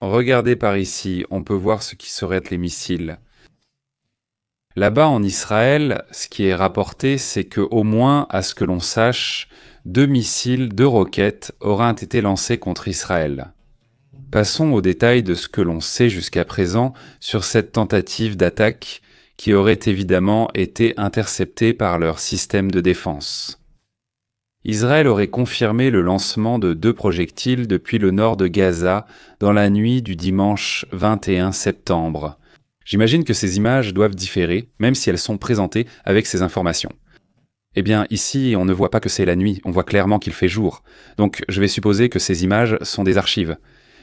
Regardez par ici, on peut voir ce qui seraient les missiles. Là-bas en Israël, ce qui est rapporté, c'est que au moins, à ce que l'on sache, 2 missiles, 2 roquettes auraient été lancés contre Israël. Passons aux détails de ce que l'on sait jusqu'à présent sur cette tentative d'attaque qui aurait évidemment été interceptée par leur système de défense. Israël aurait confirmé le lancement de 2 projectiles depuis le nord de Gaza dans la nuit du dimanche 21 septembre. J'imagine que ces images doivent différer, même si elles sont présentées avec ces informations. Eh bien, ici, on ne voit pas que c'est la nuit, on voit clairement qu'il fait jour. Donc, je vais supposer que ces images sont des archives.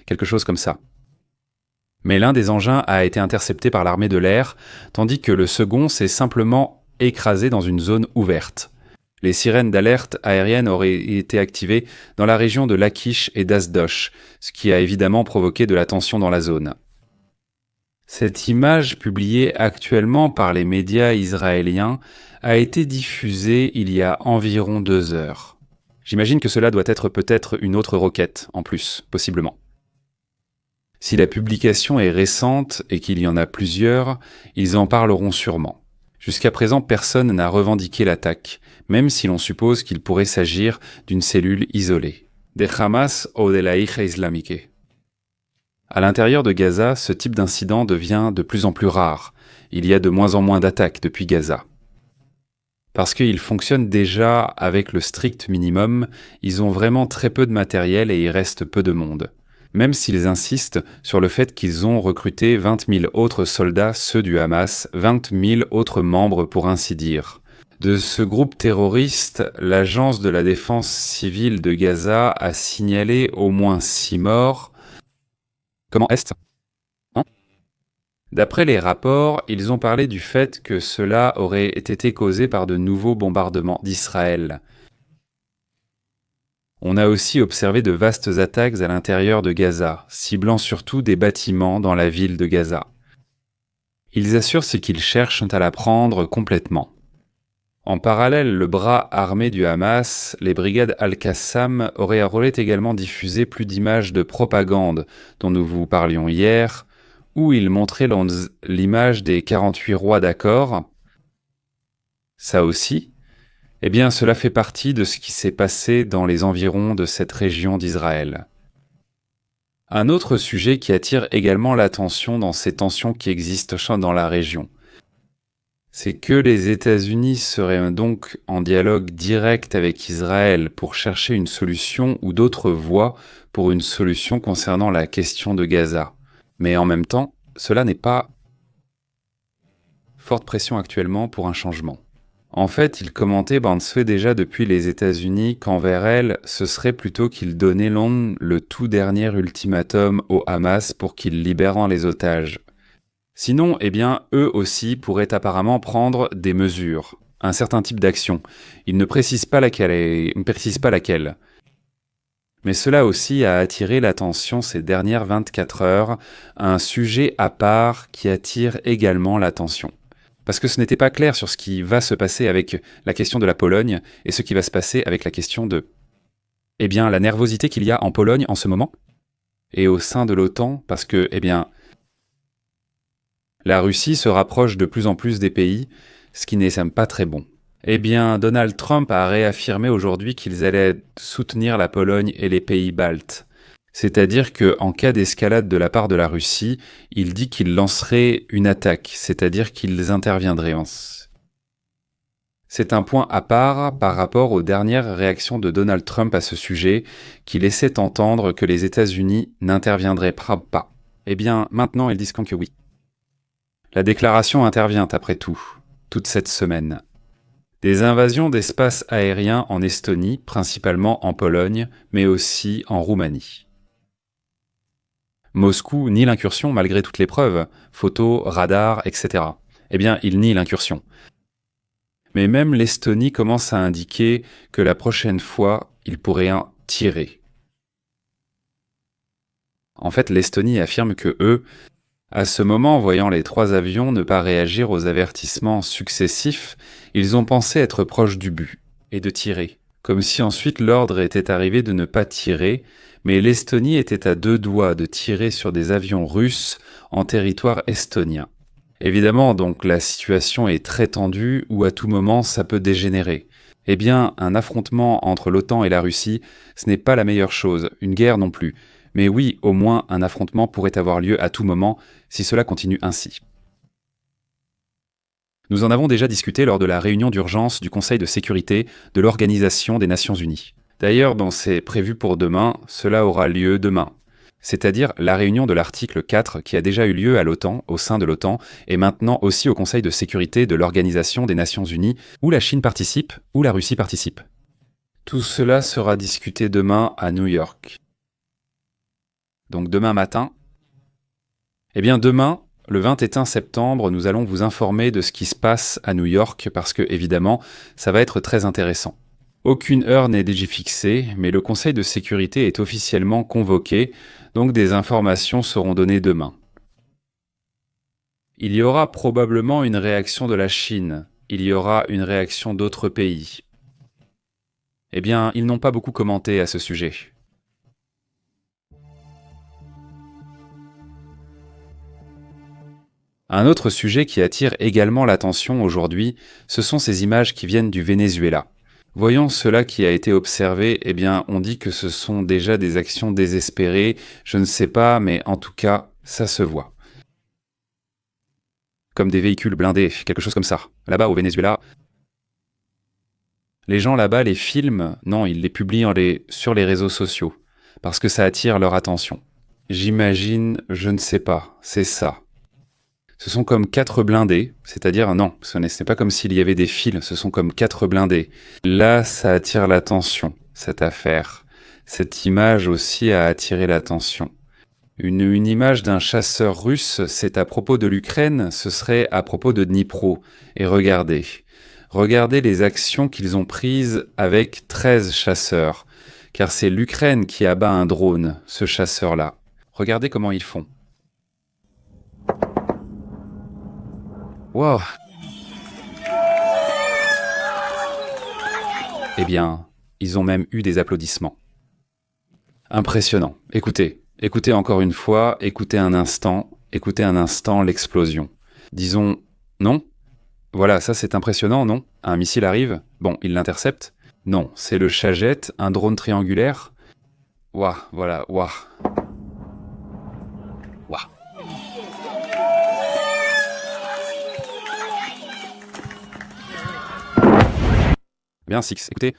Quelque chose comme ça. Mais l'un des engins a été intercepté par l'armée de l'air, tandis que le second s'est simplement écrasé dans une zone ouverte. Les sirènes d'alerte aérienne auraient été activées dans la région de Lachish et d'Asdosh, ce qui a évidemment provoqué de la tension dans la zone. Cette image, publiée actuellement par les médias israéliens, a été diffusée il y a environ 2 heures. J'imagine que cela doit être peut-être une autre roquette, en plus, possiblement. Si la publication est récente et qu'il y en a plusieurs, ils en parleront sûrement. Jusqu'à présent, personne n'a revendiqué l'attaque, même si l'on suppose qu'il pourrait s'agir d'une cellule isolée, des Hamas ou de la Hija Islamike. À l'intérieur de Gaza, ce type d'incident devient de plus en plus rare. Il y a de moins en moins d'attaques depuis Gaza. Parce qu'ils fonctionnent déjà avec le strict minimum, ils ont vraiment très peu de matériel et il reste peu de monde. Même s'ils insistent sur le fait qu'ils ont recruté 20 000 autres soldats, ceux du Hamas, 20 000 autres membres pour ainsi dire. De ce groupe terroriste, l'agence de la défense civile de Gaza a signalé au moins 6 morts. Comment est-ce ? D'après les rapports, ils ont parlé du fait que cela aurait été causé par de nouveaux bombardements d'Israël. On a aussi observé de vastes attaques à l'intérieur de Gaza, ciblant surtout des bâtiments dans la ville de Gaza. Ils assurent ce qu'ils cherchent à la prendre complètement. En parallèle, le bras armé du Hamas, les brigades Al-Qassam, auraient également diffusé plus d'images de propagande dont nous vous parlions hier, où ils montraient l'image des 48 rois d'accord. Ça aussi, eh bien, cela fait partie de ce qui s'est passé dans les environs de cette région d'Israël. Un autre sujet qui attire également l'attention dans ces tensions qui existent dans la région, c'est que les États-Unis seraient donc en dialogue direct avec Israël pour chercher une solution ou d'autres voies pour une solution concernant la question de Gaza. Mais en même temps, cela n'est pas forte pression actuellement pour un changement. En fait, il commentait déjà depuis les États-Unis qu'envers elle, ce serait plutôt qu'il donnait le tout dernier ultimatum au Hamas pour qu'il libère les otages. Sinon, eh bien, eux aussi pourraient apparemment prendre des mesures, un certain type d'action. Ils ne précisent pas laquelle. Mais cela aussi a attiré l'attention ces dernières 24 heures, un sujet à part qui attire également l'attention. Parce que ce n'était pas clair sur ce qui va se passer avec la question de la Pologne et ce qui va se passer avec la question de, eh bien, la nervosité qu'il y a en Pologne en ce moment et au sein de l'OTAN, parce que, eh bien, la Russie se rapproche de plus en plus des pays, ce qui n'est pas très bon. Eh bien, Donald Trump a réaffirmé aujourd'hui qu'ils allaient soutenir la Pologne et les pays baltes. C'est-à-dire qu'en cas d'escalade de la part de la Russie, il dit qu'il lancerait une attaque, c'est-à-dire qu'ils interviendraient. C'est un point à part par rapport aux dernières réactions de Donald Trump à ce sujet, qui laissait entendre que les États-Unis n'interviendraient pas. Eh bien, maintenant, ils disent que oui. La déclaration intervient après tout, toute cette semaine. Des invasions d'espaces aériens en Estonie, principalement en Pologne, mais aussi en Roumanie. Moscou nie l'incursion malgré toutes les preuves, photos, radars, etc. Eh bien, il nie l'incursion. Mais même l'Estonie commence à indiquer que la prochaine fois, il pourrait en tirer. En fait, l'Estonie affirme que eux, à ce moment, voyant les 3 avions ne pas réagir aux avertissements successifs, ils ont pensé être proches du but et de tirer, comme si ensuite l'ordre était arrivé de ne pas tirer, mais l'Estonie était à 2 doigts de tirer sur des avions russes en territoire estonien. Évidemment, donc, la situation est très tendue où à tout moment ça peut dégénérer. Eh bien, un affrontement entre l'OTAN et la Russie, ce n'est pas la meilleure chose, une guerre non plus. Mais oui, au moins un affrontement pourrait avoir lieu à tout moment si cela continue ainsi. Nous en avons déjà discuté lors de la réunion d'urgence du Conseil de sécurité de l'Organisation des Nations Unies. D'ailleurs, c'est prévu pour demain, cela aura lieu demain. C'est-à-dire la réunion de l'article 4 qui a déjà eu lieu à l'OTAN, au sein de l'OTAN, et maintenant aussi au Conseil de sécurité de l'Organisation des Nations Unies, où la Chine participe, où la Russie participe. Tout cela sera discuté demain à New York. Donc demain matin. Eh bien demain, le 21 septembre, nous allons vous informer de ce qui se passe à New York parce que, évidemment, ça va être très intéressant. Aucune heure n'est déjà fixée, mais le Conseil de sécurité est officiellement convoqué, donc des informations seront données demain. Il y aura probablement une réaction de la Chine, il y aura une réaction d'autres pays. Eh bien, ils n'ont pas beaucoup commenté à ce sujet. Un autre sujet qui attire également l'attention aujourd'hui, ce sont ces images qui viennent du Venezuela. Voyons cela qui a été observé, eh bien, on dit que ce sont déjà des actions désespérées, je ne sais pas, mais en tout cas, ça se voit. Comme des véhicules blindés, quelque chose comme ça. Là-bas, au Venezuela, les gens là-bas les filment, non, ils les publient sur les réseaux sociaux, parce que ça attire leur attention. J'imagine, je ne sais pas, c'est ça. Ce sont comme 4 blindés, c'est-à-dire, non, ce n'est pas comme s'il y avait des fils, ce sont comme 4 blindés. Là, ça attire l'attention, cette affaire. Cette image aussi a attiré l'attention. Une image d'un chasseur russe, c'est à propos de l'Ukraine, ce serait à propos de Dnipro. Et regardez les actions qu'ils ont prises avec 13 chasseurs. Car c'est l'Ukraine qui abat un drone, ce chasseur-là. Regardez comment ils font. Wow. Eh bien, ils ont même eu des applaudissements. Impressionnant. Écoutez encore une fois, écoutez un instant l'explosion. Disons, non? Voilà, ça c'est impressionnant, non? Un missile arrive, bon, il l'intercepte? Non, c'est le Shahed, un drone triangulaire. Ouah, voilà, ouah. Ouah. Bien, Six, écoutez.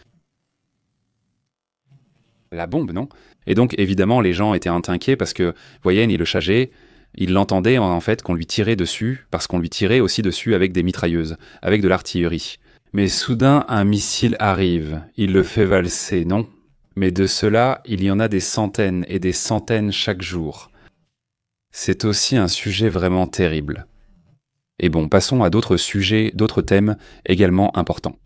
La bombe, non? Et donc, évidemment, les gens étaient inquiets parce que, voyez, il le Shahed, il l'entendait en fait qu'on lui tirait dessus, parce qu'on lui tirait aussi dessus avec des mitrailleuses, avec de l'artillerie. Mais soudain, un missile arrive, il le fait valser, non? Mais de cela, il y en a des centaines et des centaines chaque jour. C'est aussi un sujet vraiment terrible. Et bon, passons à d'autres sujets, d'autres thèmes également importants.